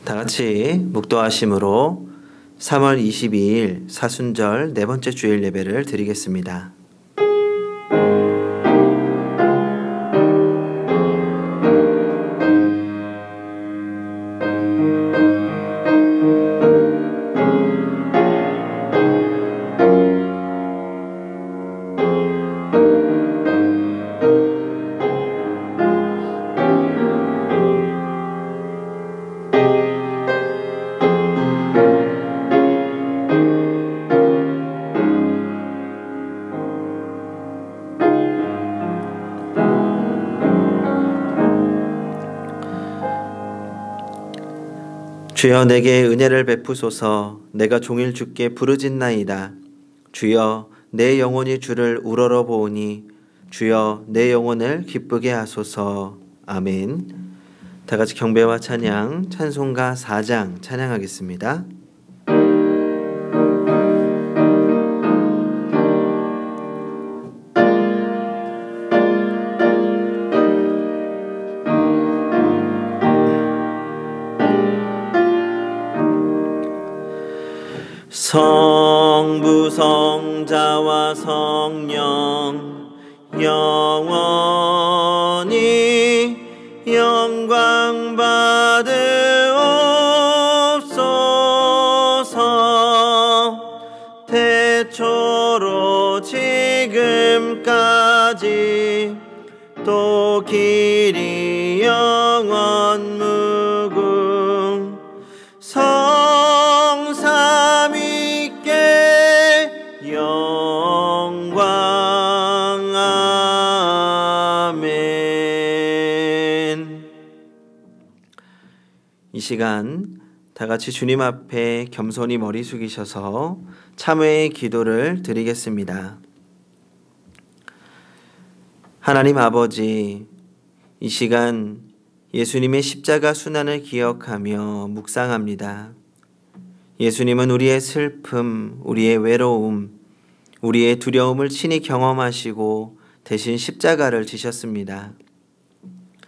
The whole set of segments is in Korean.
다 같이 묵도하심으로 3월 22일 사순절 네 번째 주일 예배를 드리겠습니다. 주여 내게 은혜를 베푸소서. 내가 종일 주께 부르짖나이다. 주여 내 영혼이 주를 우러러 보오니 주여 내 영혼을 기쁘게 하소서. 아멘. 다 같이 경배와 찬양 찬송가 4장 찬양하겠습니다. 성부 성자와 성령 영원히 영광 받으옵소서. 태초로 지금까지 또 길이 영원 무궁 영광. 아멘. 이 시간 다 같이 주님 앞에 겸손히 머리 숙이셔서 참회의 기도를 드리겠습니다. 하나님 아버지, 이 시간 예수님의 십자가 순환을 기억하며 묵상합니다. 예수님은 우리의 슬픔, 우리의 외로움, 우리의 두려움을 친히 경험하시고 대신 십자가를 지셨습니다.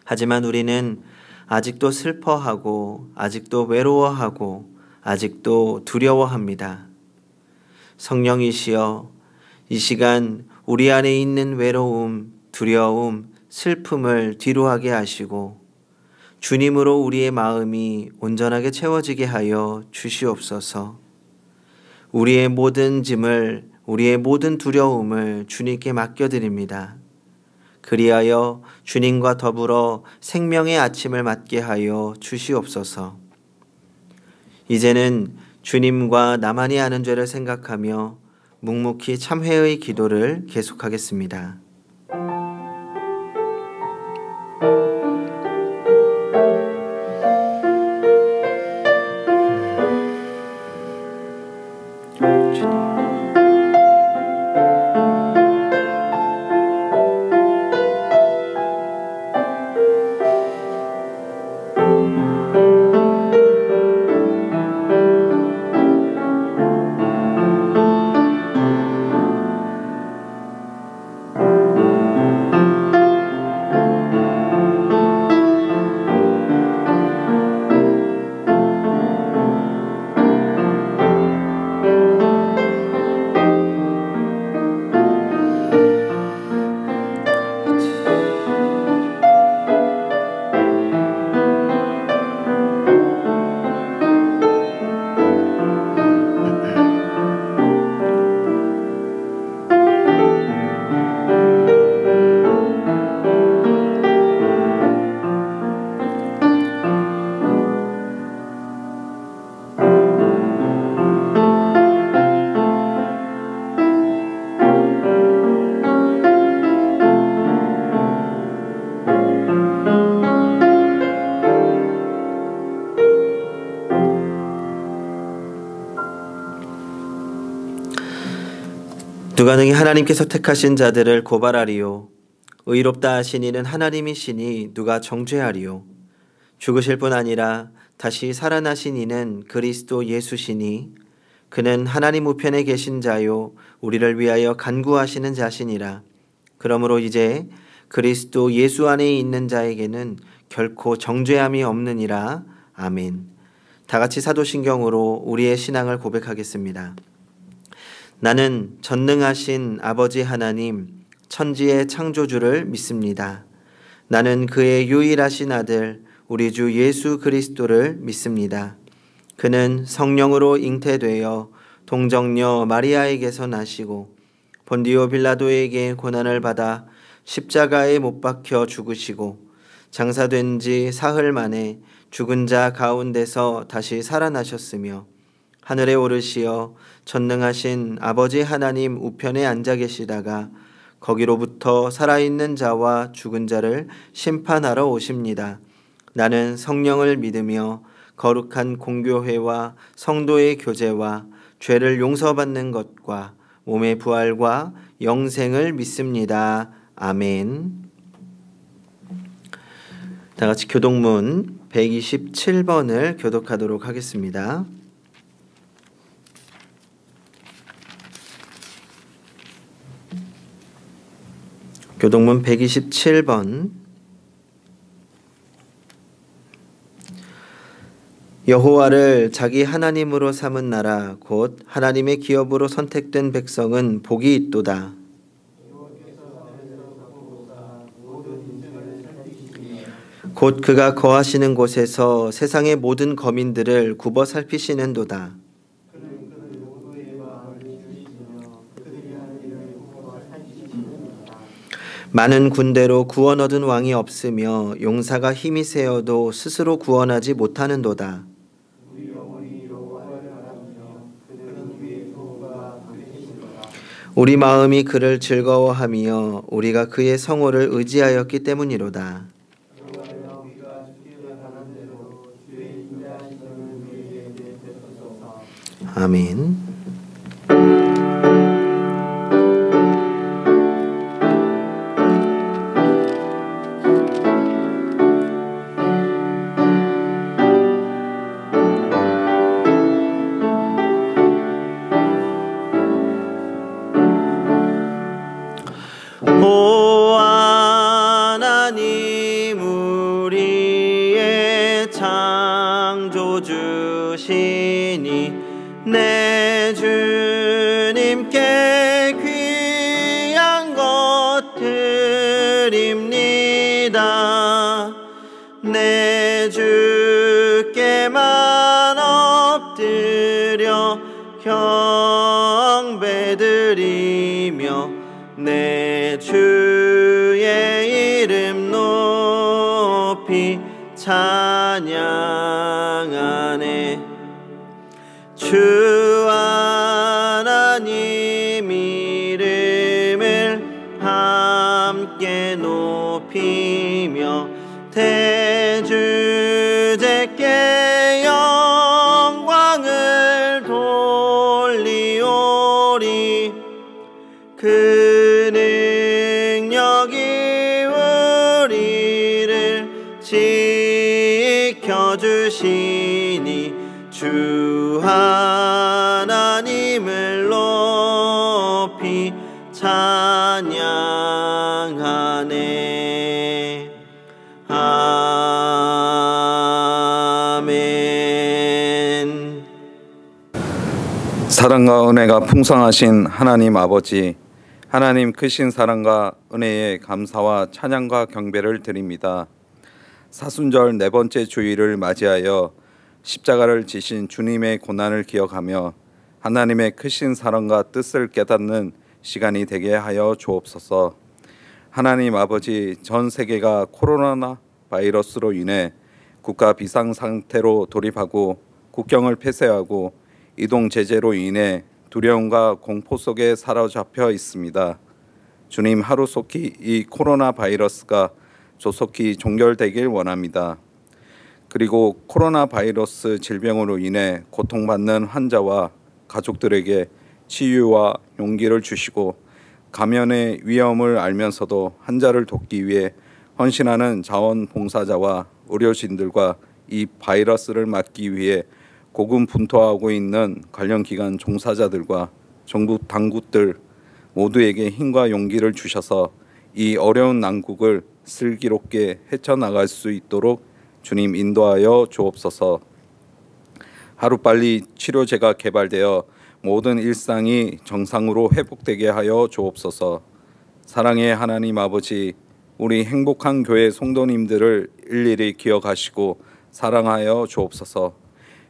하지만 우리는 아직도 슬퍼하고 아직도 외로워하고 아직도 두려워합니다. 성령이시여, 이 시간 우리 안에 있는 외로움, 두려움, 슬픔을 뒤로하게 하시고 주님으로 우리의 마음이 온전하게 채워지게 하여 주시옵소서. 우리의 모든 짐을, 우리의 모든 두려움을 주님께 맡겨드립니다. 그리하여 주님과 더불어 생명의 아침을 맞게 하여 주시옵소서. 이제는 주님과 나만이 아는 죄를 생각하며 묵묵히 참회의 기도를 계속하겠습니다. 누가 능히 하나님께서 택하신 자들을 고발하리요. 의롭다 하신 이는 하나님이시니 누가 정죄하리요. 죽으실 뿐 아니라 다시 살아나신 이는 그리스도 예수시니 그는 하나님 우편에 계신 자요 우리를 위하여 간구하시는 자시니라. 그러므로 이제 그리스도 예수 안에 있는 자에게는 결코 정죄함이 없느니라. 아멘. 다 같이 사도신경으로 우리의 신앙을 고백하겠습니다. 나는 전능하신 아버지 하나님, 천지의 창조주를 믿습니다. 나는 그의 유일하신 아들, 우리 주 예수 그리스도를 믿습니다. 그는 성령으로 잉태되어 동정녀 마리아에게서 나시고 본디오 빌라도에게 고난을 받아 십자가에 못 박혀 죽으시고 장사된 지 사흘 만에 죽은 자 가운데서 다시 살아나셨으며 하늘에 오르시어 전능하신 아버지 하나님 우편에 앉아 계시다가 거기로부터 살아있는 자와 죽은 자를 심판하러 오십니다. 나는 성령을 믿으며 거룩한 공교회와 성도의 교제와 죄를 용서받는 것과 몸의 부활과 영생을 믿습니다. 아멘. 다 같이 교독문 127번을 교독하도록 하겠습니다. 교독문 127번. 여호와를 자기 하나님으로 삼은 나라 곧 하나님의 기업으로 선택된 백성은 복이 있도다. 곧 그가 거하시는 곳에서 세상의 모든 거민들을 굽어 살피시는도다. 많은 군대로 구원 얻은 왕이 없으며 용사가 힘이 세어도 스스로 구원하지 못하는도다. 우리 마음이 그를 즐거워하며 우리가 그의 성호를 의지하였기 때문이로다. 아멘. 오 하나님 우리의 창조주시니 내 주님께 귀한 것 드립니다. 내 주께만 엎드려 경배드리며 내 주의 이름 높이 찬양하네. 주 하나님 이름을 함께 높이며 대주제께 영광을 돌리오리. 그 능력이 우리를 지켜주시니 주 하나님을 높이 찬양하네. 아멘. 사랑과 은혜가 풍성하신 하나님 아버지, 하나님 크신 사랑과 은혜에 감사와 찬양과 경배를 드립니다. 사순절 네 번째 주일을 맞이하여 십자가를 지신 주님의 고난을 기억하며 하나님의 크신 사랑과 뜻을 깨닫는 시간이 되게 하여 주옵소서. 하나님 아버지, 전 세계가 코로나 바이러스로 인해 국가 비상상태로 돌입하고 국경을 폐쇄하고 이동 제재로 인해 두려움과 공포 속에 사로잡혀 있습니다. 주님, 하루속히 이 코로나 바이러스가 조속히 종결되길 원합니다. 그리고 코로나 바이러스 질병으로 인해 고통받는 환자와 가족들에게 치유와 용기를 주시고 감염의 위험을 알면서도 환자를 돕기 위해 헌신하는 자원봉사자와 의료진들과 이 바이러스를 막기 위해 고군분투하고 있는 관련 기관 종사자들과 정부 당국들 모두에게 힘과 용기를 주셔서 이 어려운 난국을 슬기롭게 헤쳐나갈 수 있도록 주님 인도하여 주옵소서. 하루빨리 치료제가 개발되어 모든 일상이 정상으로 회복되게 하여 주옵소서. 사랑의 하나님 아버지, 우리 행복한 교회 성도님들을 일일이 기억하시고 사랑하여 주옵소서.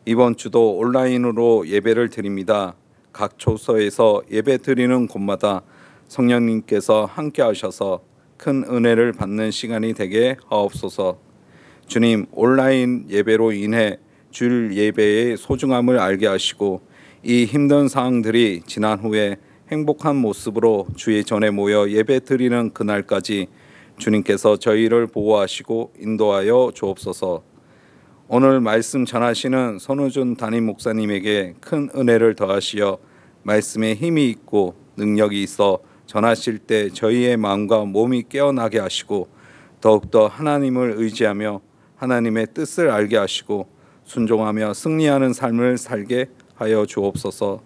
이번 주도 온라인으로 예배를 드립니다. 각 초소에서 예배 드리는 곳마다 성령님께서 함께 하셔서 큰 은혜를 받는 시간이 되게 하옵소서. 주님, 온라인 예배로 인해 주일 예배의 소중함을 알게 하시고 이 힘든 상황들이 지난 후에 행복한 모습으로 주의 전에 모여 예배 드리는 그날까지 주님께서 저희를 보호하시고 인도하여 주옵소서. 오늘 말씀 전하시는 손우준 담임 목사님에게 큰 은혜를 더하시어 말씀에 힘이 있고 능력이 있어 전하실 때 저희의 마음과 몸이 깨어나게 하시고 더욱더 하나님을 의지하며 하나님의 뜻을 알게 하시고 순종하며 승리하는 삶을 살게 하여 주옵소서.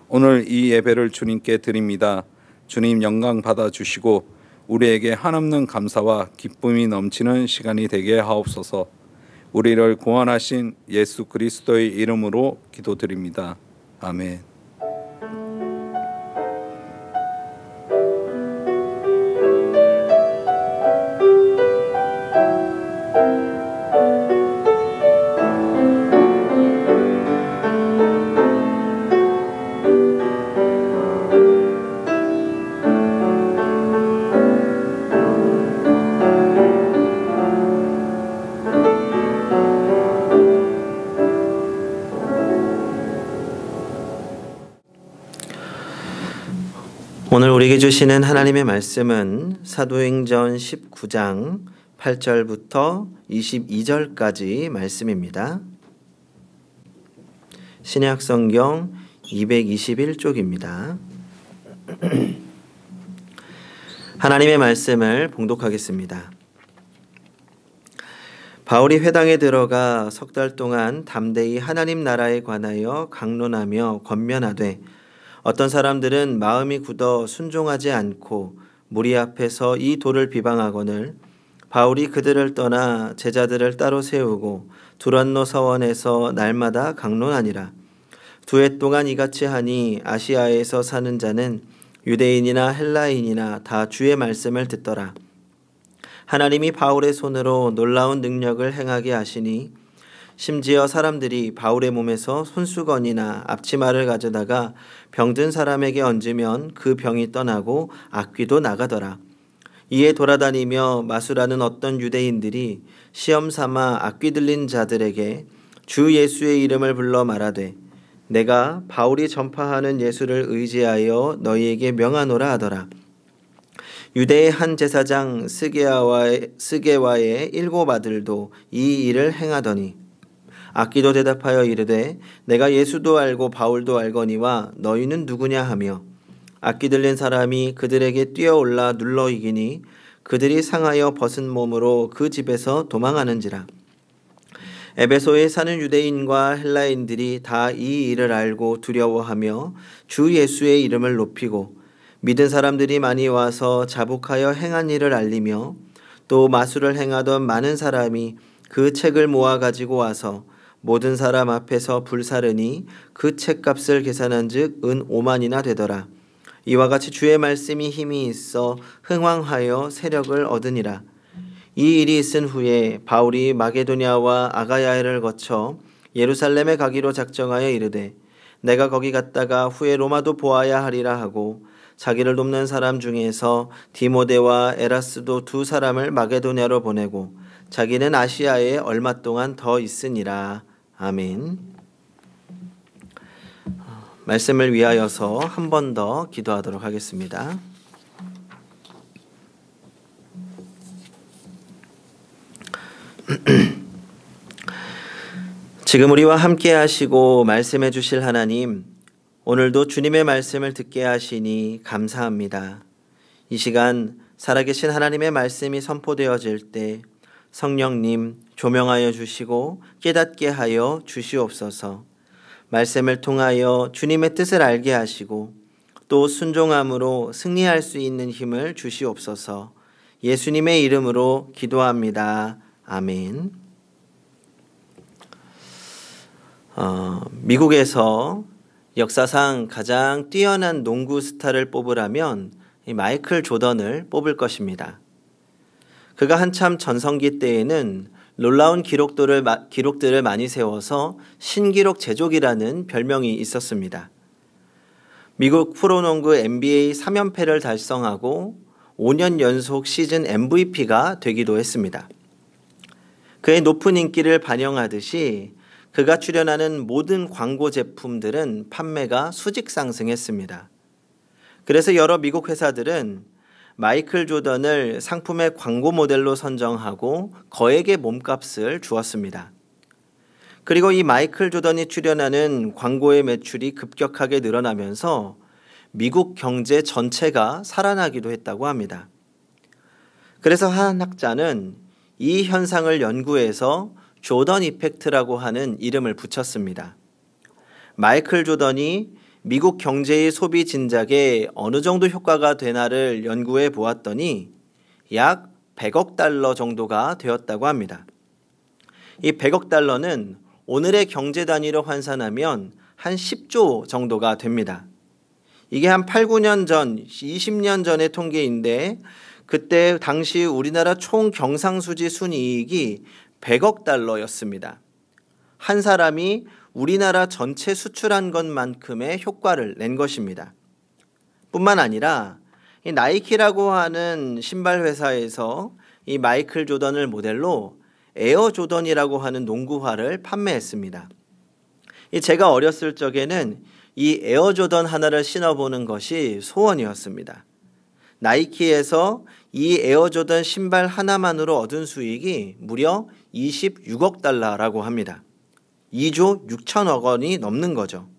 오늘 이 예배를 주님께 드립니다. 주님 영광 받아주시고 우리에게 한없는 감사와 기쁨이 넘치는 시간이 되게 하옵소서. 우리를 구원하신 예수 그리스도의 이름으로 기도드립니다. 아멘. 오늘 우리에게 주시는 하나님의 말씀은 사도행전 19장 8절부터 22절까지 말씀입니다. 신약성경 221쪽입니다. 하나님의 말씀을 봉독하겠습니다. 바울이 회당에 들어가 석 달 동안 담대히 하나님 나라에 관하여 강론하며 권면하되 어떤 사람들은 마음이 굳어 순종하지 않고 무리 앞에서 이 도를 비방하거늘 바울이 그들을 떠나 제자들을 따로 세우고 두란노 서원에서 날마다 강론하니라. 2해 동안 이같이 하니 아시아에서 사는 자는 유대인이나 헬라인이나 다 주의 말씀을 듣더라. 하나님이 바울의 손으로 놀라운 능력을 행하게 하시니 심지어 사람들이 바울의 몸에서 손수건이나 앞치마를 가져다가 병든 사람에게 얹으면 그 병이 떠나고 악귀도 나가더라. 이에 돌아다니며 마술하는 어떤 유대인들이 시험 삼아 악귀 들린 자들에게 주 예수의 이름을 불러 말하되 내가 바울이 전파하는 예수를 의지하여 너희에게 명하노라 하더라. 유대의 한 제사장 스게와의 7 아들도 이 일을 행하더니 악귀도 대답하여 이르되 내가 예수도 알고 바울도 알거니와 너희는 누구냐 하며 악귀 들린 사람이 그들에게 뛰어올라 눌러 이기니 그들이 상하여 벗은 몸으로 그 집에서 도망하는지라. 에베소에 사는 유대인과 헬라인들이 다 이 일을 알고 두려워하며 주 예수의 이름을 높이고 믿은 사람들이 많이 와서 자복하여 행한 일을 알리며 또 마술을 행하던 많은 사람이 그 책을 모아 가지고 와서 모든 사람 앞에서 불사르니 그 책값을 계산한 즉 은 5만이나 되더라. 이와 같이 주의 말씀이 힘이 있어 흥왕하여 세력을 얻으니라. 이 일이 있은 후에 바울이 마게도냐와 아가야를 거쳐 예루살렘에 가기로 작정하여 이르되 내가 거기 갔다가 후에 로마도 보아야 하리라 하고 자기를 돕는 사람 중에서 디모데와 에라스도 2 사람을 마게도냐로 보내고 자기는 아시아에 얼마 동안 더 있으니라. 아멘. 말씀을 위하여서 한 번 더 기도하도록 하겠습니다. 지금 우리와 함께 하시고 말씀해 주실 하나님, 오늘도 주님의 말씀을 듣게 하시니 감사합니다. 이 시간 살아계신 하나님의 말씀이 선포되어질 때 성령님 조명하여 주시고 깨닫게 하여 주시옵소서. 말씀을 통하여 주님의 뜻을 알게 하시고 또 순종함으로 승리할 수 있는 힘을 주시옵소서. 예수님의 이름으로 기도합니다. 아멘. 미국에서 역사상 가장 뛰어난 농구 스타를 뽑으라면 이 마이클 조던을 뽑을 것입니다. 그가 한참 전성기 때에는 놀라운 기록들을 많이 세워서 신기록 제조기라는 별명이 있었습니다. 미국 프로농구 NBA 3연패를 달성하고 5년 연속 시즌 MVP가 되기도 했습니다. 그의 높은 인기를 반영하듯이 그가 출연하는 모든 광고 제품들은 판매가 수직 상승했습니다. 그래서 여러 미국 회사들은 마이클 조던을 상품의 광고 모델로 선정하고 거액의 몸값을 주었습니다. 그리고 이 마이클 조던이 출연하는 광고의 매출이 급격하게 늘어나면서 미국 경제 전체가 살아나기도 했다고 합니다. 그래서 한 학자는 이 현상을 연구해서 조던 이펙트라고 하는 이름을 붙였습니다. 마이클 조던이 미국 경제의 소비 진작에 어느 정도 효과가 되나를 연구해 보았더니 약 100억 달러 정도가 되었다고 합니다. 이 100억 달러는 오늘의 경제 단위로 환산하면 한 10조 정도가 됩니다. 이게 한 8, 9년 전, 20년 전의 통계인데 그때 당시 우리나라 총 경상수지 순이익이 100억 달러였습니다. 한 사람이 우리나라 전체 수출한 것만큼의 효과를 낸 것입니다. 뿐만 아니라 이 나이키라고 하는 신발 회사에서 이 마이클 조던을 모델로 에어 조던이라고 하는 농구화를 판매했습니다. 제가 어렸을 적에는 이 에어 조던 하나를 신어보는 것이 소원이었습니다. 나이키에서 이 에어 조던 신발 하나만으로 얻은 수익이 무려 26억 달러라고 합니다. 2조 6천억 원이 넘는 거죠.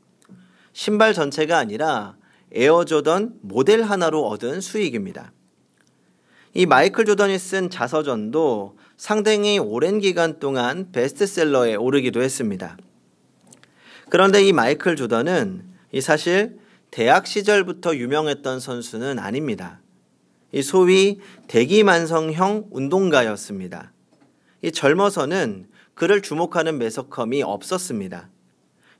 신발 전체가 아니라 에어 조던 모델 하나로 얻은 수익입니다. 이 마이클 조던이 쓴 자서전도 상당히 오랜 기간 동안 베스트셀러에 오르기도 했습니다. 그런데 이 마이클 조던은 사실 대학 시절부터 유명했던 선수는 아닙니다. 이 소위 대기만성형 운동가였습니다. 이 젊어서는 그를 주목하는 매스컴이 없었습니다.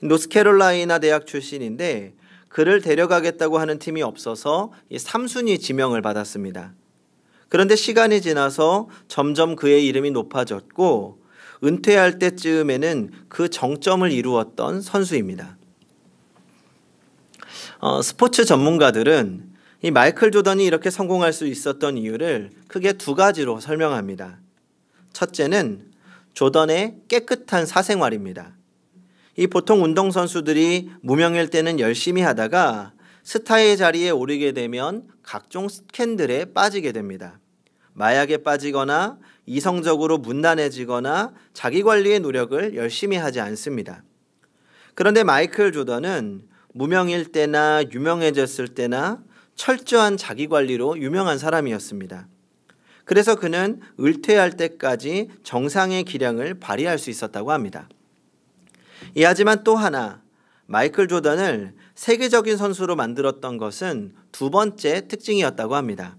노스캐롤라이나 대학 출신인데 그를 데려가겠다고 하는 팀이 없어서 3순위 지명을 받았습니다. 그런데 시간이 지나서 점점 그의 이름이 높아졌고 은퇴할 때쯤에는 그 정점을 이루었던 선수입니다. 스포츠 전문가들은 이 마이클 조던이 이렇게 성공할 수 있었던 이유를 크게 두 가지로 설명합니다. 첫째는 조던의 깨끗한 사생활입니다. 이 보통 운동선수들이 무명일 때는 열심히 하다가 스타의 자리에 오르게 되면 각종 스캔들에 빠지게 됩니다. 마약에 빠지거나 이성적으로 문단해지거나 자기관리의 노력을 열심히 하지 않습니다. 그런데 마이클 조던은 무명일 때나 유명해졌을 때나 철저한 자기관리로 유명한 사람이었습니다. 그래서 그는 은퇴할 때까지 정상의 기량을 발휘할 수 있었다고 합니다. 하지만 또 하나, 마이클 조던을 세계적인 선수로 만들었던 것은 두 번째 특징이었다고 합니다.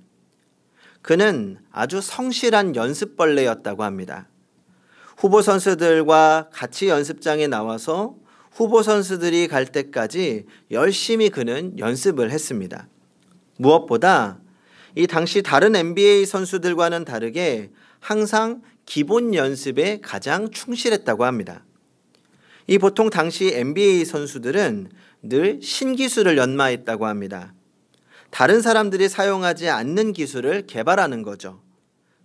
그는 아주 성실한 연습벌레였다고 합니다. 후보 선수들과 같이 연습장에 나와서 후보 선수들이 갈 때까지 열심히 그는 연습을 했습니다. 무엇보다 이 당시 다른 NBA 선수들과는 다르게 항상 기본 연습에 가장 충실했다고 합니다. 이 보통 당시 NBA 선수들은 늘 신기술을 연마했다고 합니다. 다른 사람들이 사용하지 않는 기술을 개발하는 거죠.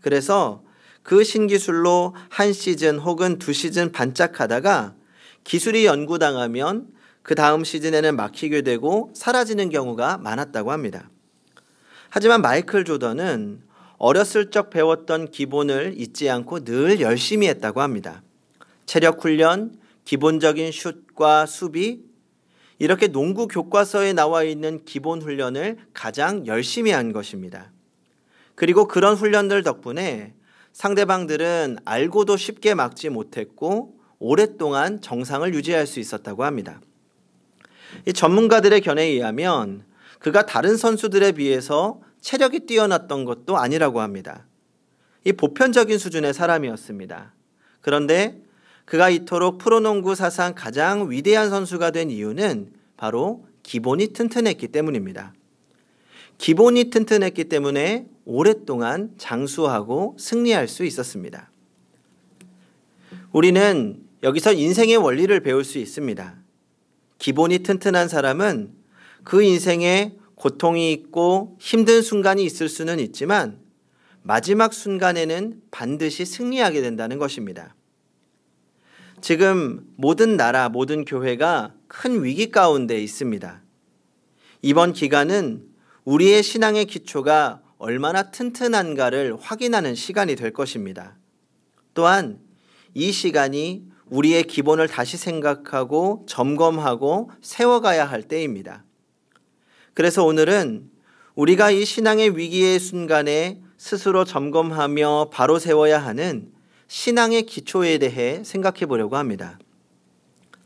그래서 그 신기술로 한 시즌 혹은 두 시즌 반짝하다가 기술이 연구당하면 그 다음 시즌에는 막히게 되고 사라지는 경우가 많았다고 합니다. 하지만 마이클 조던은 어렸을 적 배웠던 기본을 잊지 않고 늘 열심히 했다고 합니다. 체력 훈련, 기본적인 슛과 수비, 이렇게 농구 교과서에 나와 있는 기본 훈련을 가장 열심히 한 것입니다. 그리고 그런 훈련들 덕분에 상대방들은 알고도 쉽게 막지 못했고 오랫동안 정상을 유지할 수 있었다고 합니다. 이 전문가들의 견해에 의하면 그가 다른 선수들에 비해서 체력이 뛰어났던 것도 아니라고 합니다. 이 보편적인 수준의 사람이었습니다. 그런데 그가 이토록 프로농구 사상 가장 위대한 선수가 된 이유는 바로 기본이 튼튼했기 때문입니다. 기본이 튼튼했기 때문에 오랫동안 장수하고 승리할 수 있었습니다. 우리는 여기서 인생의 원리를 배울 수 있습니다. 기본이 튼튼한 사람은 그 인생에 고통이 있고 힘든 순간이 있을 수는 있지만 마지막 순간에는 반드시 승리하게 된다는 것입니다. 지금 모든 나라, 모든 교회가 큰 위기 가운데 있습니다. 이번 기간은 우리의 신앙의 기초가 얼마나 튼튼한가를 확인하는 시간이 될 것입니다. 또한 이 시간이 우리의 기본을 다시 생각하고 점검하고 세워가야 할 때입니다. 그래서 오늘은 우리가 이 신앙의 위기의 순간에 스스로 점검하며 바로 세워야 하는 신앙의 기초에 대해 생각해 보려고 합니다.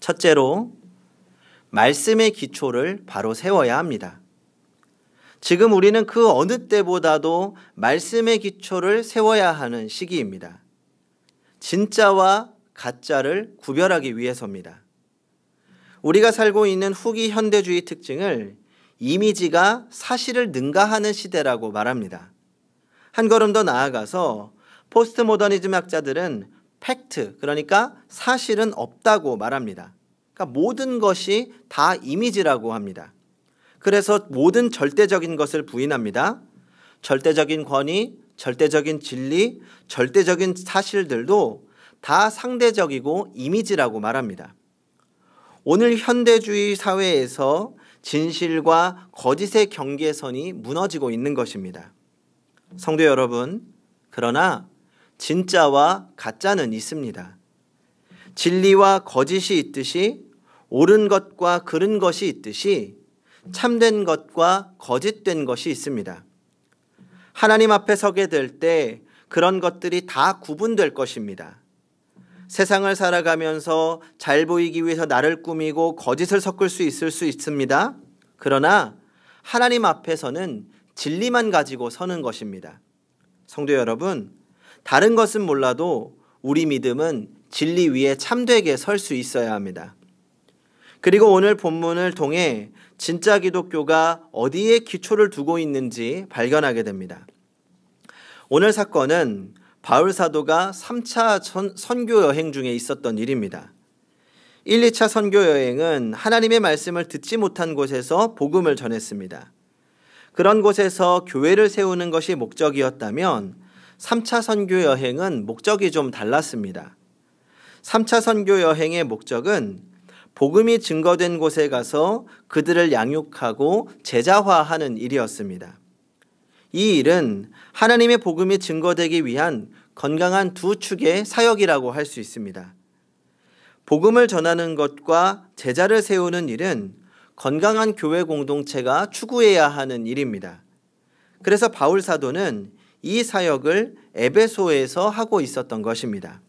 첫째로, 말씀의 기초를 바로 세워야 합니다. 지금 우리는 그 어느 때보다도 말씀의 기초를 세워야 하는 시기입니다. 진짜와 가짜를 구별하기 위해서입니다. 우리가 살고 있는 후기 현대주의 특징을 이미지가 사실을 능가하는 시대라고 말합니다. 한 걸음 더 나아가서 포스트 모더니즘 학자들은 팩트, 그러니까 사실은 없다고 말합니다. 그러니까 모든 것이 다 이미지라고 합니다. 그래서 모든 절대적인 것을 부인합니다. 절대적인 권위, 절대적인 진리, 절대적인 사실들도 다 상대적이고 이미지라고 말합니다. 오늘 현대주의 사회에서 진실과 거짓의 경계선이 무너지고 있는 것입니다. 성도 여러분, 그러나 진짜와 가짜는 있습니다. 진리와 거짓이 있듯이 옳은 것과 그른 것이 있듯이 참된 것과 거짓된 것이 있습니다. 하나님 앞에 서게 될 때 그런 것들이 다 구분될 것입니다. 세상을 살아가면서 잘 보이기 위해서 나를 꾸미고 거짓을 섞을 수 있습니다. 그러나 하나님 앞에서는 진리만 가지고 서는 것입니다. 성도 여러분, 다른 것은 몰라도 우리 믿음은 진리 위에 참되게 설 수 있어야 합니다. 그리고 오늘 본문을 통해 진짜 기독교가 어디에 기초를 두고 있는지 발견하게 됩니다. 오늘 사건은 바울 사도가 3차 선교 여행 중에 있었던 일입니다. 1, 2차 선교 여행은 하나님의 말씀을 듣지 못한 곳에서 복음을 전했습니다. 그런 곳에서 교회를 세우는 것이 목적이었다면 3차 선교 여행은 목적이 좀 달랐습니다. 3차 선교 여행의 목적은 복음이 증거된 곳에 가서 그들을 양육하고 제자화하는 일이었습니다. 이 일은 하나님의 복음이 증거되기 위한 건강한 두 축의 사역이라고 할 수 있습니다. 복음을 전하는 것과 제자를 세우는 일은 건강한 교회 공동체가 추구해야 하는 일입니다. 그래서 바울 사도는 이 사역을 에베소에서 하고 있었던 것입니다.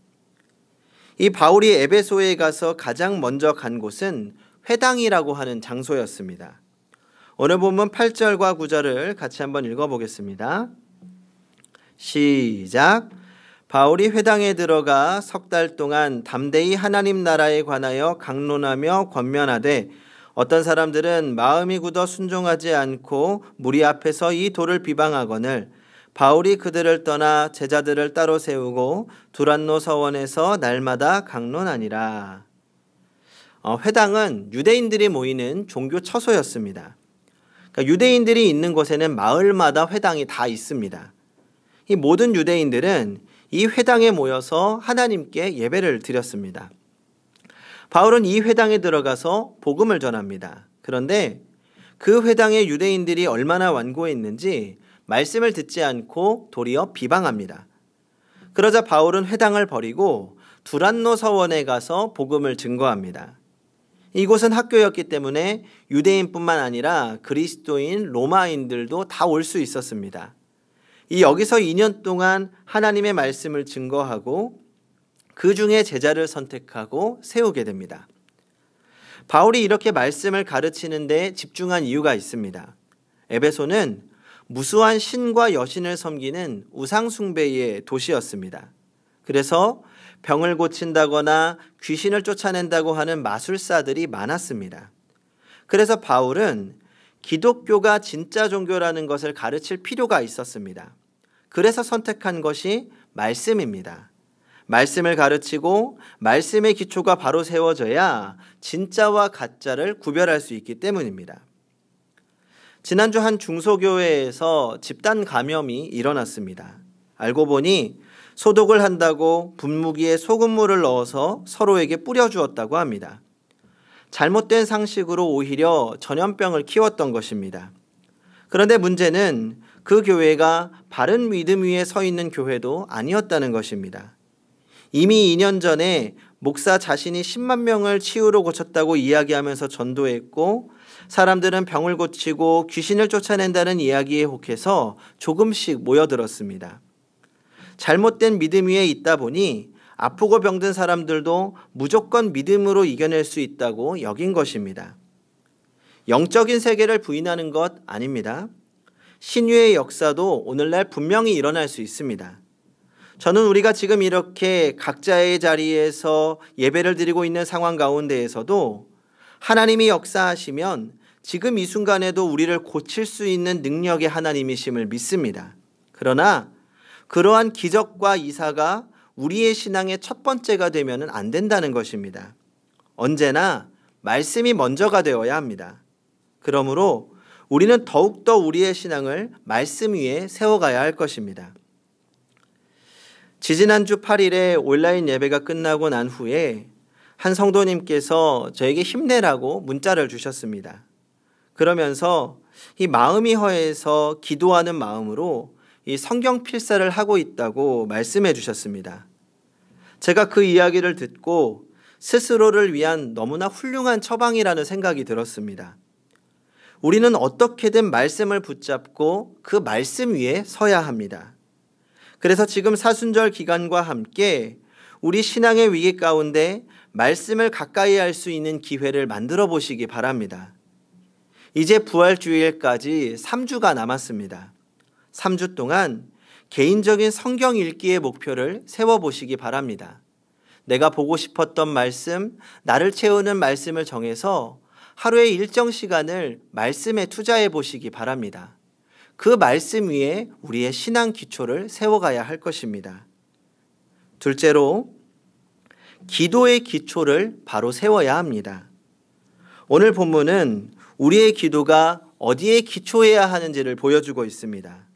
이 바울이 에베소에 가서 가장 먼저 간 곳은 회당이라고 하는 장소였습니다. 오늘 본문 8절과 9절을 같이 한번 읽어보겠습니다. 시작. 바울이 회당에 들어가 석 달 동안 담대히 하나님 나라에 관하여 강론하며 권면하되 어떤 사람들은 마음이 굳어 순종하지 않고 무리 앞에서 이 도를 비방하거늘 바울이 그들을 떠나 제자들을 따로 세우고 두란노 서원에서 날마다 강론하니라. 회당은 유대인들이 모이는 종교 처소였습니다. 그러니까 유대인들이 있는 곳에는 마을마다 회당이 다 있습니다. 이 모든 유대인들은 이 회당에 모여서 하나님께 예배를 드렸습니다. 바울은 이 회당에 들어가서 복음을 전합니다. 그런데 그 회당의 유대인들이 얼마나 완고했는지 말씀을 듣지 않고 도리어 비방합니다. 그러자 바울은 회당을 버리고 두란노 서원에 가서 복음을 증거합니다. 이곳은 학교였기 때문에 유대인뿐만 아니라 그리스도인 로마인들도 다 올 수 있었습니다. 여기서 2년 동안 하나님의 말씀을 증거하고 그 중에 제자를 선택하고 세우게 됩니다. 바울이 이렇게 말씀을 가르치는 데 집중한 이유가 있습니다. 에베소는 무수한 신과 여신을 섬기는 우상숭배의 도시였습니다. 그래서 병을 고친다거나 귀신을 쫓아낸다고 하는 마술사들이 많았습니다. 그래서 바울은 기독교가 진짜 종교라는 것을 가르칠 필요가 있었습니다. 그래서 선택한 것이 말씀입니다. 말씀을 가르치고 말씀의 기초가 바로 세워져야 진짜와 가짜를 구별할 수 있기 때문입니다. 지난주 한 중소교회에서 집단 감염이 일어났습니다. 알고 보니 소독을 한다고 분무기에 소금물을 넣어서 서로에게 뿌려주었다고 합니다. 잘못된 상식으로 오히려 전염병을 키웠던 것입니다. 그런데 문제는 그 교회가 바른 믿음 위에 서 있는 교회도 아니었다는 것입니다. 이미 2년 전에 목사 자신이 10만 명을 치유로 고쳤다고 이야기하면서 전도했고 사람들은 병을 고치고 귀신을 쫓아낸다는 이야기에 혹해서 조금씩 모여들었습니다. 잘못된 믿음 위에 있다 보니 아프고 병든 사람들도 무조건 믿음으로 이겨낼 수 있다고 여긴 것입니다. 영적인 세계를 부인하는 것 아닙니다. 신유의 역사도 오늘날 분명히 일어날 수 있습니다. 저는 우리가 지금 이렇게 각자의 자리에서 예배를 드리고 있는 상황 가운데에서도 하나님이 역사하시면 지금 이 순간에도 우리를 고칠 수 있는 능력의 하나님이심을 믿습니다. 그러나 그러한 기적과 이사가 우리의 신앙의 첫 번째가 되면 안 된다는 것입니다. 언제나 말씀이 먼저가 되어야 합니다. 그러므로 우리는 더욱더 우리의 신앙을 말씀 위에 세워가야 할 것입니다. 지지난주 8일에 온라인 예배가 끝나고 난 후에 한 성도님께서 저에게 힘내라고 문자를 주셨습니다. 그러면서 이 마음이 허해서 기도하는 마음으로 이 성경 필사를 하고 있다고 말씀해 주셨습니다. 제가 그 이야기를 듣고 스스로를 위한 너무나 훌륭한 처방이라는 생각이 들었습니다. 우리는 어떻게든 말씀을 붙잡고 그 말씀 위에 서야 합니다. 그래서 지금 사순절 기간과 함께 우리 신앙의 위기 가운데 말씀을 가까이 할 수 있는 기회를 만들어 보시기 바랍니다. 이제 부활주일까지 3주가 남았습니다. 3주 동안 개인적인 성경 읽기의 목표를 세워보시기 바랍니다. 내가 보고 싶었던 말씀, 나를 채우는 말씀을 정해서 하루의 일정 시간을 말씀에 투자해 보시기 바랍니다. 그 말씀 위에 우리의 신앙 기초를 세워가야 할 것입니다. 둘째로, 기도의 기초를 바로 세워야 합니다. 오늘 본문은 우리의 기도가 어디에 기초해야 하는지를 보여주고 있습니다.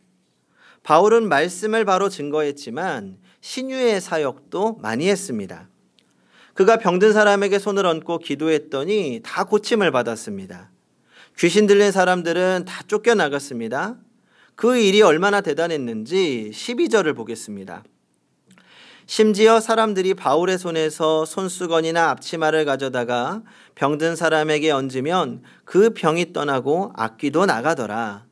바울은 말씀을 바로 증거했지만 신유의 사역도 많이 했습니다. 그가 병든 사람에게 손을 얹고 기도했더니 다 고침을 받았습니다. 귀신 들린 사람들은 다 쫓겨나갔습니다. 그 일이 얼마나 대단했는지 12절을 보겠습니다. 심지어 사람들이 바울의 손에서 손수건이나 앞치마를 가져다가 병든 사람에게 얹으면 그 병이 떠나고 악귀도 나가더라.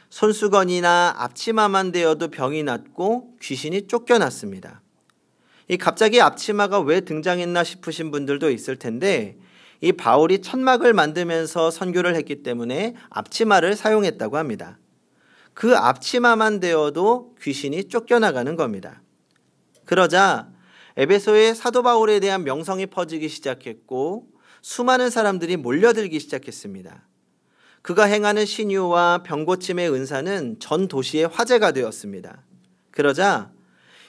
손수건이나 앞치마만 되어도 병이 낫고 귀신이 쫓겨났습니다. 갑자기 앞치마가 왜 등장했나 싶으신 분들도 있을 텐데 이 바울이 천막을 만들면서 선교를 했기 때문에 앞치마를 사용했다고 합니다. 그 앞치마만 되어도 귀신이 쫓겨나가는 겁니다. 그러자 에베소의 사도 바울에 대한 명성이 퍼지기 시작했고 수많은 사람들이 몰려들기 시작했습니다. 그가 행하는 신유와 병고침의 은사는 전 도시의 화제가 되었습니다. 그러자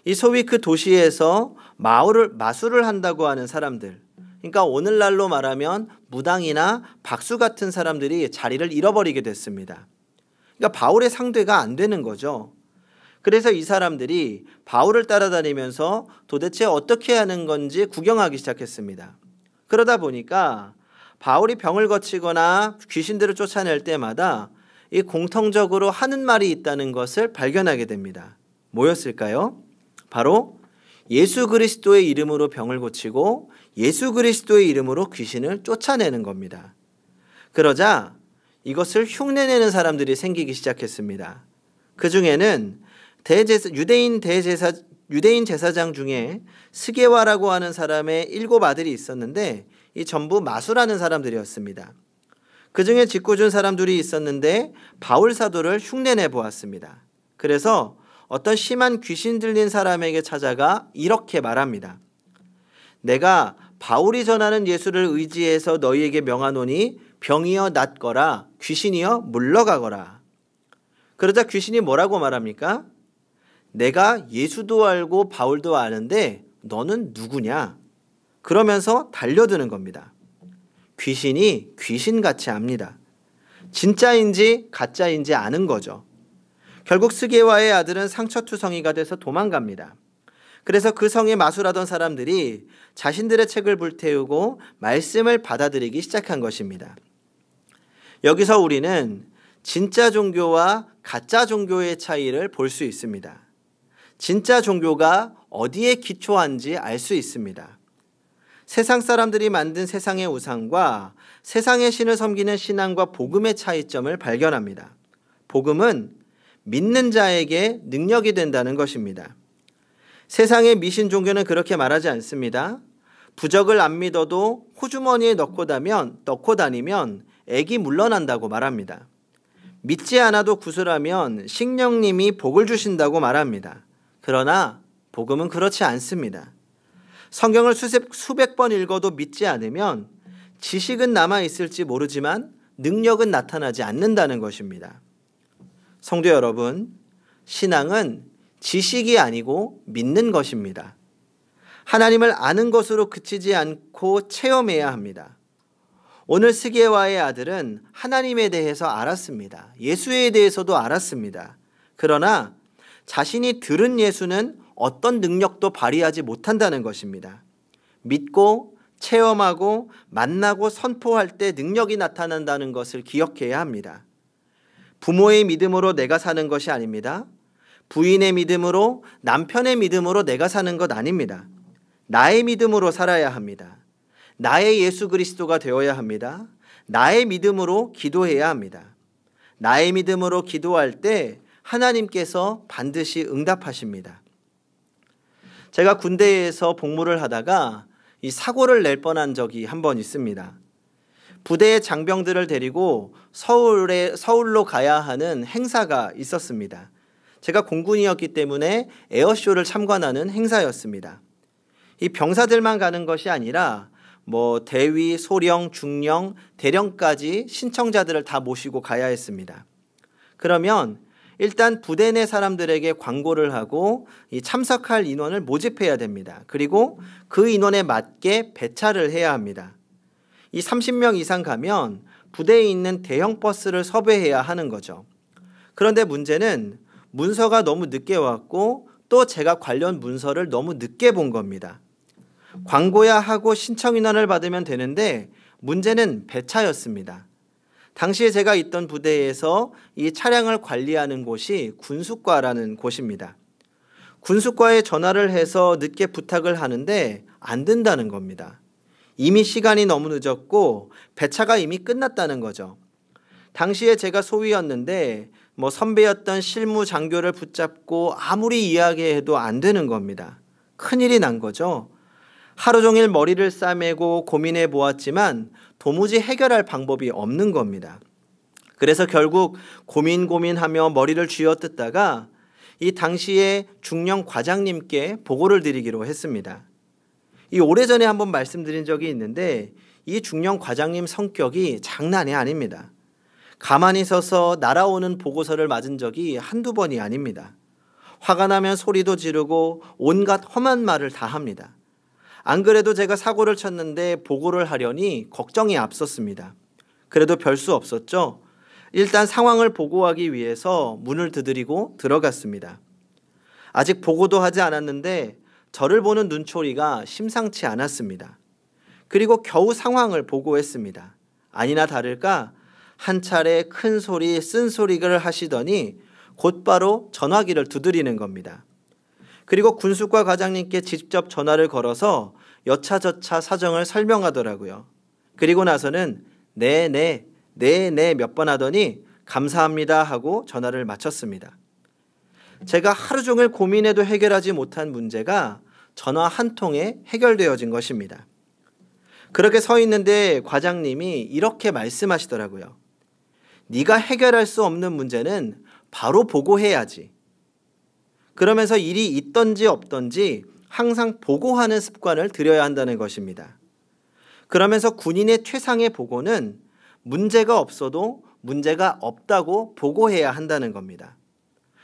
이 소위 그 도시에서 마술을 한다고 하는 사람들, 그러니까 오늘날로 말하면 무당이나 박수 같은 사람들이 자리를 잃어버리게 됐습니다. 그러니까 바울의 상대가 안 되는 거죠. 그래서 이 사람들이 바울을 따라다니면서 도대체 어떻게 하는 건지 구경하기 시작했습니다. 그러다 보니까 바울이 병을 거치거나 귀신들을 쫓아낼 때마다 이 공통적으로 하는 말이 있다는 것을 발견하게 됩니다. 뭐였을까요? 바로 예수 그리스도의 이름으로 병을 고치고 예수 그리스도의 이름으로 귀신을 쫓아내는 겁니다. 그러자 이것을 흉내내는 사람들이 생기기 시작했습니다. 그 중에는 유대인 제사장 중에 스게와라고 하는 사람의 7 아들이 있었는데 이 전부 마술하는 사람들이었습니다. 그 중에 짓궂은 사람들이 있었는데 바울 사도를 흉내내 보았습니다. 그래서 어떤 심한 귀신 들린 사람에게 찾아가 이렇게 말합니다. 내가 바울이 전하는 예수를 의지해서 너희에게 명하노니 병이여 낫거라, 귀신이여 물러가거라. 그러자 귀신이 뭐라고 말합니까? 내가 예수도 알고 바울도 아는데 너는 누구냐? 그러면서 달려드는 겁니다. 귀신이 귀신같이 압니다. 진짜인지 가짜인지 아는 거죠. 결국 스게와의 아들은 상처투성이가 돼서 도망갑니다. 그래서 그 성에 마술하던 사람들이 자신들의 책을 불태우고 말씀을 받아들이기 시작한 것입니다. 여기서 우리는 진짜 종교와 가짜 종교의 차이를 볼 수 있습니다. 진짜 종교가 어디에 기초한지 알 수 있습니다. 세상 사람들이 만든 세상의 우상과 세상의 신을 섬기는 신앙과 복음의 차이점을 발견합니다. 복음은 믿는 자에게 능력이 된다는 것입니다. 세상의 미신 종교는 그렇게 말하지 않습니다. 부적을 안 믿어도 호주머니에 넣고 다니면 액이 물러난다고 말합니다. 믿지 않아도 구슬하면 신령님이 복을 주신다고 말합니다. 그러나 복음은 그렇지 않습니다. 성경을 수백 번 읽어도 믿지 않으면 지식은 남아있을지 모르지만 능력은 나타나지 않는다는 것입니다. 성도 여러분, 신앙은 지식이 아니고 믿는 것입니다. 하나님을 아는 것으로 그치지 않고 체험해야 합니다. 오늘 스게와의 아들은 하나님에 대해서 알았습니다. 예수에 대해서도 알았습니다. 그러나 자신이 들은 예수는 어떤 능력도 발휘하지 못한다는 것입니다. 믿고 체험하고 만나고 선포할 때 능력이 나타난다는 것을 기억해야 합니다. 부모의 믿음으로 내가 사는 것이 아닙니다. 부인의 믿음으로, 남편의 믿음으로 내가 사는 것 아닙니다. 나의 믿음으로 살아야 합니다. 나의 예수 그리스도가 되어야 합니다. 나의 믿음으로 기도해야 합니다. 나의 믿음으로 기도할 때 하나님께서 반드시 응답하십니다. 제가 군대에서 복무를 하다가 이 사고를 낼 뻔한 적이 한 번 있습니다. 부대의 장병들을 데리고 서울로 가야 하는 행사가 있었습니다. 제가 공군이었기 때문에 에어쇼를 참관하는 행사였습니다. 이 병사들만 가는 것이 아니라 대위, 소령, 중령, 대령까지 신청자들을 다 모시고 가야 했습니다. 그러면 일단 부대 내 사람들에게 광고를 하고 이 참석할 인원을 모집해야 됩니다. 그리고 그 인원에 맞게 배차를 해야 합니다. 이 30명 이상 가면 부대에 있는 대형 버스를 섭외해야 하는 거죠. 그런데 문제는 문서가 너무 늦게 왔고 또 제가 관련 문서를 너무 늦게 본 겁니다. 광고야 하고 신청 인원을 받으면 되는데 문제는 배차였습니다. 당시에 제가 있던 부대에서 이 차량을 관리하는 곳이 군수과라는 곳입니다. 군수과에 전화를 해서 늦게 부탁을 하는데 안 된다는 겁니다. 이미 시간이 너무 늦었고 배차가 이미 끝났다는 거죠. 당시에 제가 소위였는데 선배였던 실무 장교를 붙잡고 아무리 이야기해도 안 되는 겁니다. 큰일이 난 거죠. 하루 종일 머리를 싸매고 고민해 보았지만 도무지 해결할 방법이 없는 겁니다. 그래서 결국 고민하며 머리를 쥐어뜯다가 이 당시에 중령 과장님께 보고를 드리기로 했습니다. 이 오래전에 한번 말씀드린 적이 있는데 이 중령 과장님 성격이 장난이 아닙니다. 가만히 서서 날아오는 보고서를 맞은 적이 한두 번이 아닙니다. 화가 나면 소리도 지르고 온갖 험한 말을 다 합니다. 안 그래도 제가 사고를 쳤는데 보고를 하려니 걱정이 앞섰습니다. 그래도 별 수 없었죠. 일단 상황을 보고하기 위해서 문을 두드리고 들어갔습니다. 아직 보고도 하지 않았는데 저를 보는 눈초리가 심상치 않았습니다. 그리고 겨우 상황을 보고했습니다. 아니나 다를까 한 차례 큰 소리, 쓴소리를 하시더니 곧바로 전화기를 두드리는 겁니다. 그리고 군수과 과장님께 직접 전화를 걸어서 여차저차 사정을 설명하더라고요. 그리고 나서는 네 몇 번 하더니 감사합니다 하고 전화를 마쳤습니다. 제가 하루 종일 고민해도 해결하지 못한 문제가 전화 한 통에 해결되어진 것입니다. 그렇게 서 있는데 과장님이 이렇게 말씀하시더라고요. 네가 해결할 수 없는 문제는 바로 보고해야지. 그러면서 일이 있던지 없던지 항상 보고하는 습관을 들여야 한다는 것입니다. 그러면서 군인의 최상의 보고는 문제가 없어도 문제가 없다고 보고해야 한다는 겁니다.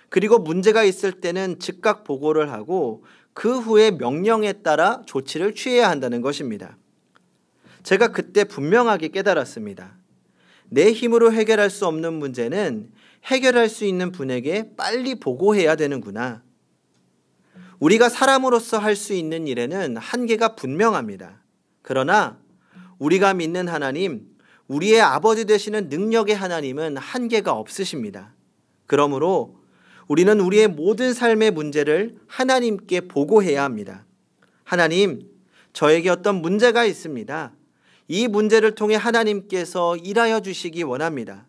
그리고 문제가 있을 때는 즉각 보고를 하고 그 후에 명령에 따라 조치를 취해야 한다는 것입니다. 제가 그때 분명하게 깨달았습니다. 내 힘으로 해결할 수 없는 문제는 해결할 수 있는 분에게 빨리 보고해야 되는구나. 우리가 사람으로서 할 수 있는 일에는 한계가 분명합니다. 그러나 우리가 믿는 하나님, 우리의 아버지 되시는 능력의 하나님은 한계가 없으십니다. 그러므로 우리는 우리의 모든 삶의 문제를 하나님께 보고해야 합니다. 하나님, 저에게 어떤 문제가 있습니다. 이 문제를 통해 하나님께서 일하여 주시기 원합니다.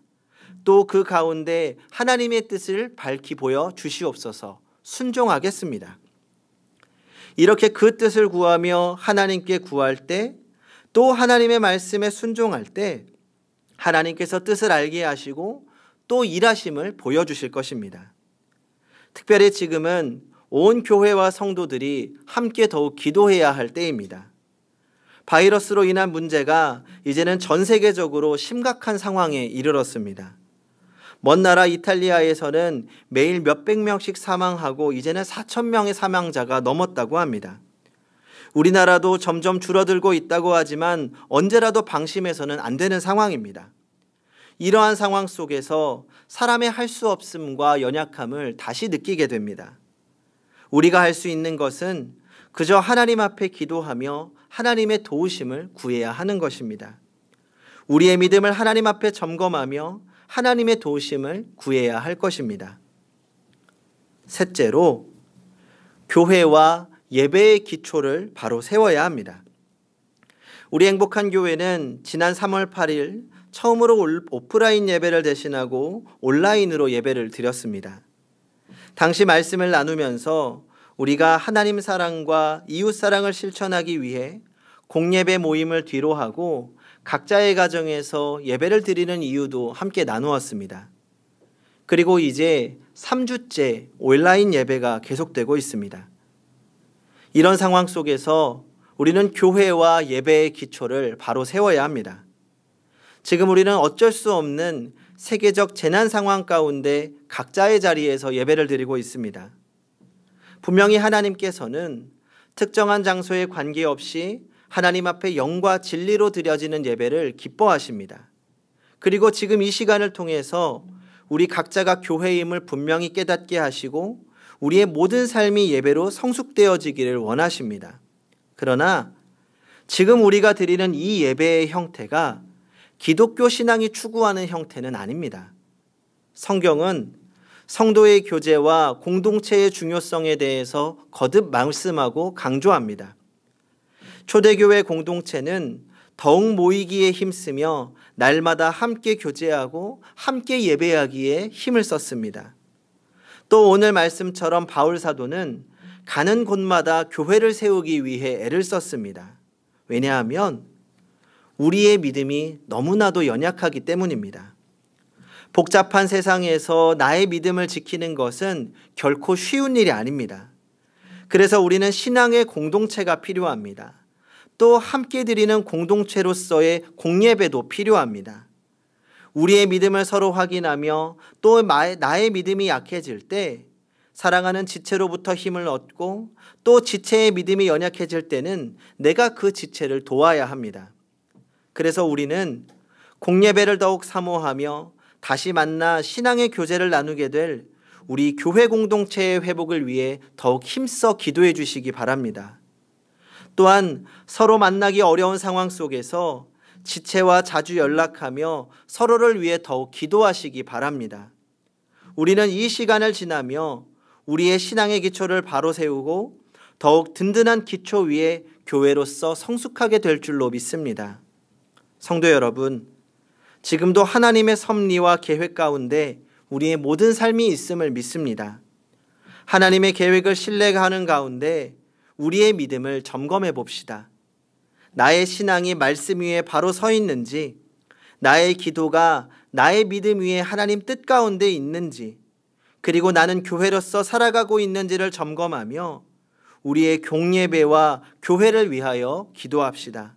또 그 가운데 하나님의 뜻을 밝히 보여 주시옵소서. 순종하겠습니다. 이렇게 그 뜻을 구하며 하나님께 구할 때, 또 하나님의 말씀에 순종할 때 하나님께서 뜻을 알게 하시고 또 일하심을 보여주실 것입니다. 특별히 지금은 온 교회와 성도들이 함께 더욱 기도해야 할 때입니다. 바이러스로 인한 문제가 이제는 전 세계적으로 심각한 상황에 이르렀습니다. 먼 나라 이탈리아에서는 매일 몇백 명씩 사망하고 이제는 4,000명의 사망자가 넘었다고 합니다. 우리나라도 점점 줄어들고 있다고 하지만 언제라도 방심해서는 안 되는 상황입니다. 이러한 상황 속에서 사람의 할 수 없음과 연약함을 다시 느끼게 됩니다. 우리가 할 수 있는 것은 그저 하나님 앞에 기도하며 하나님의 도우심을 구해야 하는 것입니다. 우리의 믿음을 하나님 앞에 점검하며 하나님의 도우심을 구해야 할 것입니다. 셋째로, 교회와 예배의 기초를 바로 세워야 합니다. 우리 행복한 교회는 지난 3월 8일 처음으로 오프라인 예배를 대신하고 온라인으로 예배를 드렸습니다. 당시 말씀을 나누면서 우리가 하나님 사랑과 이웃 사랑을 실천하기 위해 공예배 모임을 뒤로 하고 각자의 가정에서 예배를 드리는 이유도 함께 나누었습니다. 그리고 이제 3주째 온라인 예배가 계속되고 있습니다. 이런 상황 속에서 우리는 교회와 예배의 기초를 바로 세워야 합니다. 지금 우리는 어쩔 수 없는 세계적 재난 상황 가운데 각자의 자리에서 예배를 드리고 있습니다. 분명히 하나님께서는 특정한 장소에 관계없이 하나님 앞에 영과 진리로 드려지는 예배를 기뻐하십니다. 그리고 지금 이 시간을 통해서 우리 각자가 교회임을 분명히 깨닫게 하시고 우리의 모든 삶이 예배로 성숙되어지기를 원하십니다. 그러나 지금 우리가 드리는 이 예배의 형태가 기독교 신앙이 추구하는 형태는 아닙니다. 성경은 성도의 교제와 공동체의 중요성에 대해서 거듭 말씀하고 강조합니다. 초대교회 공동체는 더욱 모이기에 힘쓰며 날마다 함께 교제하고 함께 예배하기에 힘을 썼습니다. 또 오늘 말씀처럼 바울 사도는 가는 곳마다 교회를 세우기 위해 애를 썼습니다. 왜냐하면 우리의 믿음이 너무나도 연약하기 때문입니다. 복잡한 세상에서 나의 믿음을 지키는 것은 결코 쉬운 일이 아닙니다. 그래서 우리는 신앙의 공동체가 필요합니다. 또 함께 드리는 공동체로서의 공예배도 필요합니다. 우리의 믿음을 서로 확인하며 또 나의 믿음이 약해질 때 사랑하는 지체로부터 힘을 얻고 또 지체의 믿음이 연약해질 때는 내가 그 지체를 도와야 합니다. 그래서 우리는 공예배를 더욱 사모하며 다시 만나 신앙의 교제를 나누게 될 우리 교회 공동체의 회복을 위해 더욱 힘써 기도해 주시기 바랍니다. 또한 서로 만나기 어려운 상황 속에서 지체와 자주 연락하며 서로를 위해 더욱 기도하시기 바랍니다. 우리는 이 시간을 지나며 우리의 신앙의 기초를 바로 세우고 더욱 든든한 기초 위에 교회로서 성숙하게 될 줄로 믿습니다. 성도 여러분, 지금도 하나님의 섭리와 계획 가운데 우리의 모든 삶이 있음을 믿습니다. 하나님의 계획을 신뢰하는 가운데 우리의 믿음을 점검해 봅시다. 나의 신앙이 말씀 위에 바로 서 있는지, 나의 기도가 나의 믿음 위에 하나님 뜻 가운데 있는지, 그리고 나는 교회로서 살아가고 있는지를 점검하며 우리의 공예배와 교회를 위하여 기도합시다.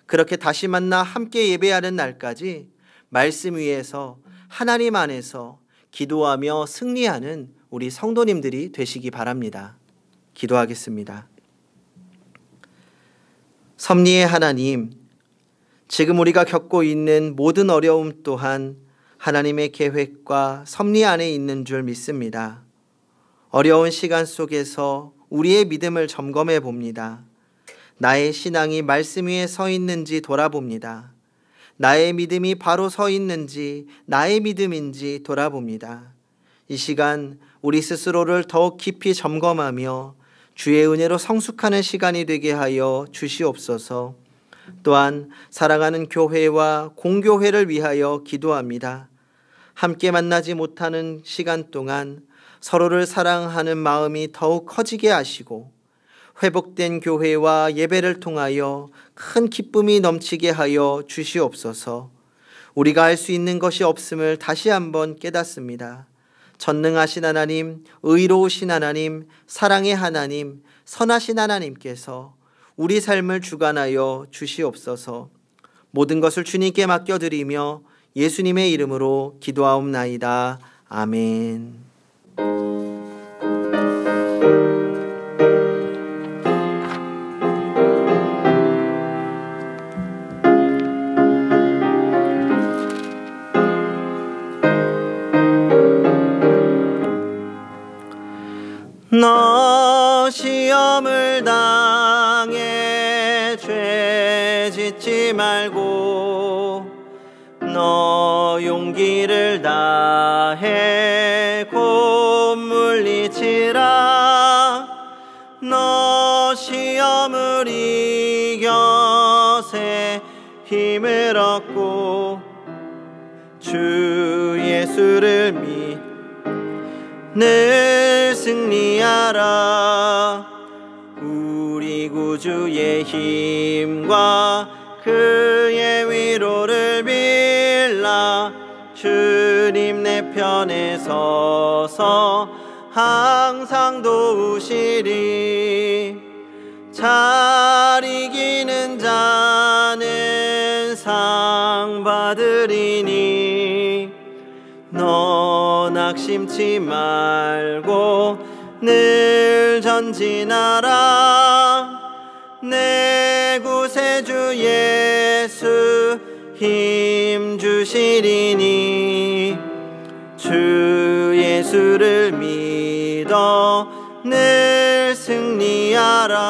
그렇게 다시 만나 함께 예배하는 날까지 말씀 위에서 하나님 안에서 기도하며 승리하는 우리 성도님들이 되시기 바랍니다. 기도하겠습니다. 섭리의 하나님, 지금 우리가 겪고 있는 모든 어려움 또한 하나님의 계획과 섭리 안에 있는 줄 믿습니다. 어려운 시간 속에서 우리의 믿음을 점검해 봅니다. 나의 신앙이 말씀 위에 서 있는지 돌아봅니다. 나의 믿음이 바로 서 있는지 나의 믿음인지 돌아봅니다. 이 시간 우리 스스로를 더욱 깊이 점검하며 주의 은혜로 성숙하는 시간이 되게 하여 주시옵소서. 또한 사랑하는 교회와 공교회를 위하여 기도합니다. 함께 만나지 못하는 시간 동안 서로를 사랑하는 마음이 더욱 커지게 하시고 회복된 교회와 예배를 통하여 큰 기쁨이 넘치게 하여 주시옵소서. 우리가 할 수 있는 것이 없음을 다시 한번 깨닫습니다. 전능하신 하나님, 의로우신 하나님, 사랑의 하나님, 선하신 하나님께서 우리 삶을 주관하여 주시옵소서. 모든 것을 주님께 맡겨드리며 예수님의 이름으로 기도하옵나이다. 아멘. 너 시험을 당해 죄 짓지 말고 너 용기를 다해 곧 물리치라. 너 시험을 이겨 새 힘을 얻고 주 예수를 늘 승리하라. 우리 구주의 힘과 그의 위로를 빌라. 주님 내 편에 서서 항상 도우시리. 잘 이기는 자는 상 받으리니 너 낙심치 말고 늘 전진하라. 내 구세주 예수 힘 주시리니 주 예수를 믿어 늘 승리하라.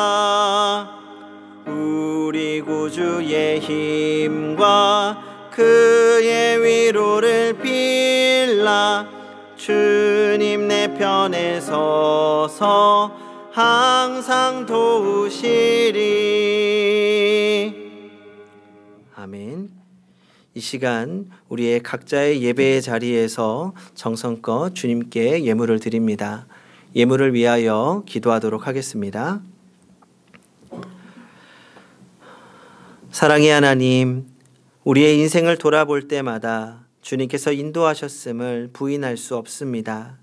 우리 구주의 힘과 그의 위로를 빌라. 주님 내 편에 서서 항상 도우시리. 아멘. 이 시간 우리의 각자의 예배의 자리에서 정성껏 주님께 예물을 드립니다. 예물을 위하여 기도하도록 하겠습니다. 사랑의 하나님, 우리의 인생을 돌아볼 때마다 주님께서 인도하셨음을 부인할 수 없습니다.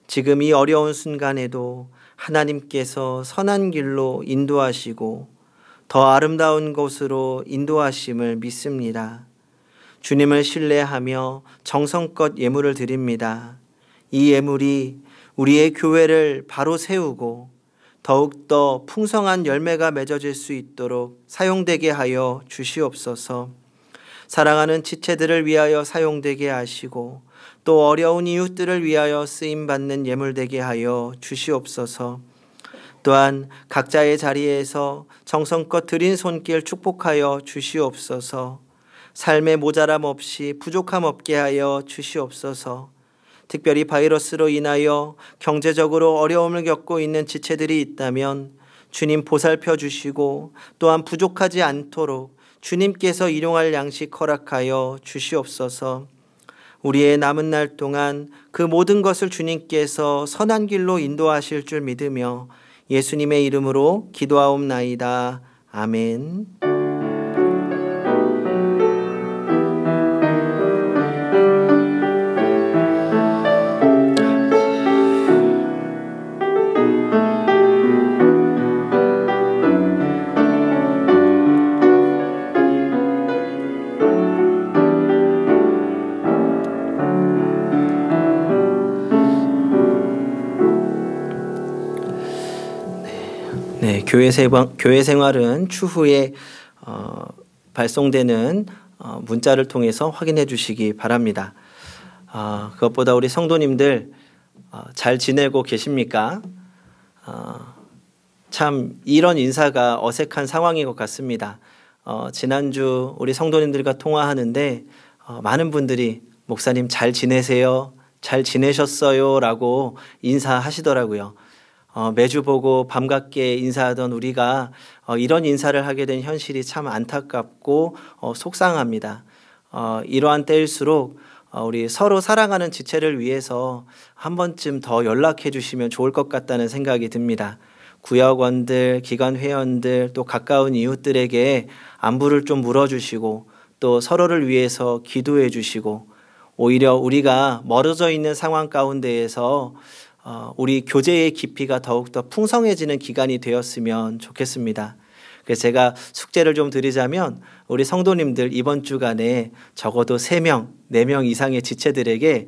지금 이 어려운 순간에도 하나님께서 선한 길로 인도하시고 더 아름다운 곳으로 인도하심을 믿습니다. 주님을 신뢰하며 정성껏 예물을 드립니다. 이 예물이 우리의 교회를 바로 세우고 더욱더 풍성한 열매가 맺어질 수 있도록 사용되게 하여 주시옵소서. 사랑하는 지체들을 위하여 사용되게 하시고 또 어려운 이웃들을 위하여 쓰임받는 예물되게 하여 주시옵소서. 또한 각자의 자리에서 정성껏 드린 손길 축복하여 주시옵소서. 삶의 모자람 없이 부족함 없게 하여 주시옵소서. 특별히 바이러스로 인하여 경제적으로 어려움을 겪고 있는 지체들이 있다면 주님 보살펴 주시고 또한 부족하지 않도록 주님께서 일용할 양식 허락하여 주시옵소서. 우리의 남은 날 동안 그 모든 것을 주님께서 선한 길로 인도하실 줄 믿으며 예수님의 이름으로 기도하옵나이다. 아멘. 교회 생활은 추후에 발송되는 문자를 통해서 확인해 주시기 바랍니다. 그것보다 우리 성도님들 잘 지내고 계십니까? 참 이런 인사가 어색한 상황인 것 같습니다. 지난주 우리 성도님들과 통화하는데 많은 분들이 목사님 잘 지내세요? 잘 지내셨어요? 라고 인사하시더라고요. 매주 보고 반갑게 인사하던 우리가 이런 인사를 하게 된 현실이 참 안타깝고 속상합니다. 이러한 때일수록 우리 서로 사랑하는 지체를 위해서 한 번쯤 더 연락해 주시면 좋을 것 같다는 생각이 듭니다. 구역원들, 기관 회원들, 또 가까운 이웃들에게 안부를 좀 물어주시고 또 서로를 위해서 기도해 주시고 오히려 우리가 멀어져 있는 상황 가운데에서 우리 교제의 깊이가 더욱더 풍성해지는 기간이 되었으면 좋겠습니다. 그래서 제가 숙제를 좀 드리자면 우리 성도님들 이번 주간에 적어도 3명, 4명 이상의 지체들에게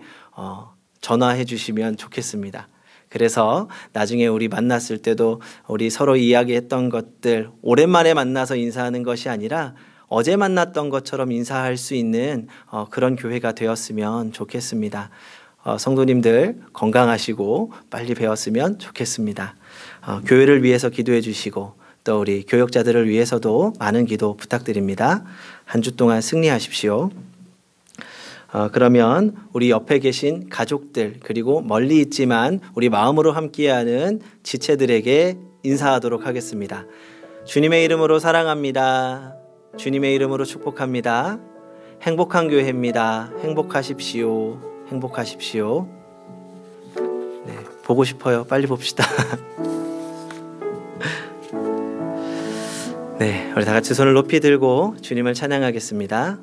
전화해 주시면 좋겠습니다. 그래서 나중에 우리 만났을 때도 우리 서로 이야기했던 것들 오랜만에 만나서 인사하는 것이 아니라 어제 만났던 것처럼 인사할 수 있는 그런 교회가 되었으면 좋겠습니다. 성도님들 건강하시고 빨리 배웠으면 좋겠습니다. 교회를 위해서 기도해 주시고 또 우리 교역자들을 위해서도 많은 기도 부탁드립니다. 한 주 동안 승리하십시오. 그러면 우리 옆에 계신 가족들 그리고 멀리 있지만 우리 마음으로 함께하는 지체들에게 인사하도록 하겠습니다. 주님의 이름으로 사랑합니다. 주님의 이름으로 축복합니다. 행복한 교회입니다. 행복하십시오. 행복하십시오. 네, 보고 싶어요. 빨리 봅시다. 네, 우리 다 같이 손을 높이 들고 주님을 찬양하겠습니다.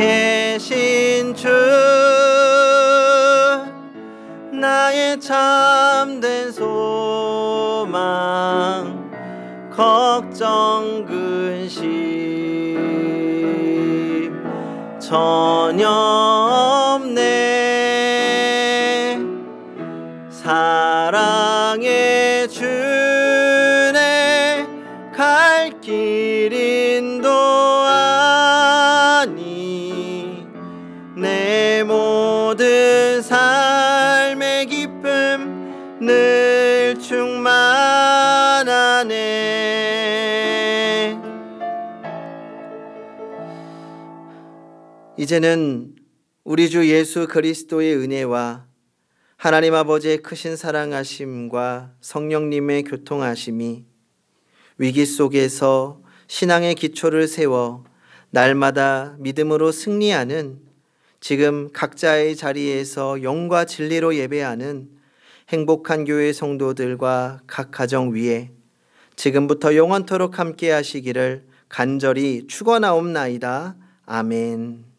살아계신 주 나의 참된 소망 걱정 근심 전혀 없네. 사랑의 주네 갈 길 인도하니 내 모든 삶의 기쁨 늘 충만하네. 이제는 우리 주 예수 그리스도의 은혜와 하나님 아버지의 크신 사랑하심과 성령님의 교통하심이 위기 속에서 신앙의 기초를 세워 날마다 믿음으로 승리하는 지금 각자의 자리에서 영과 진리로 예배하는 행복한 교회 성도들과 각 가정 위에 지금부터 영원토록 함께 하시기를 간절히 축원하옵나이다. 아멘.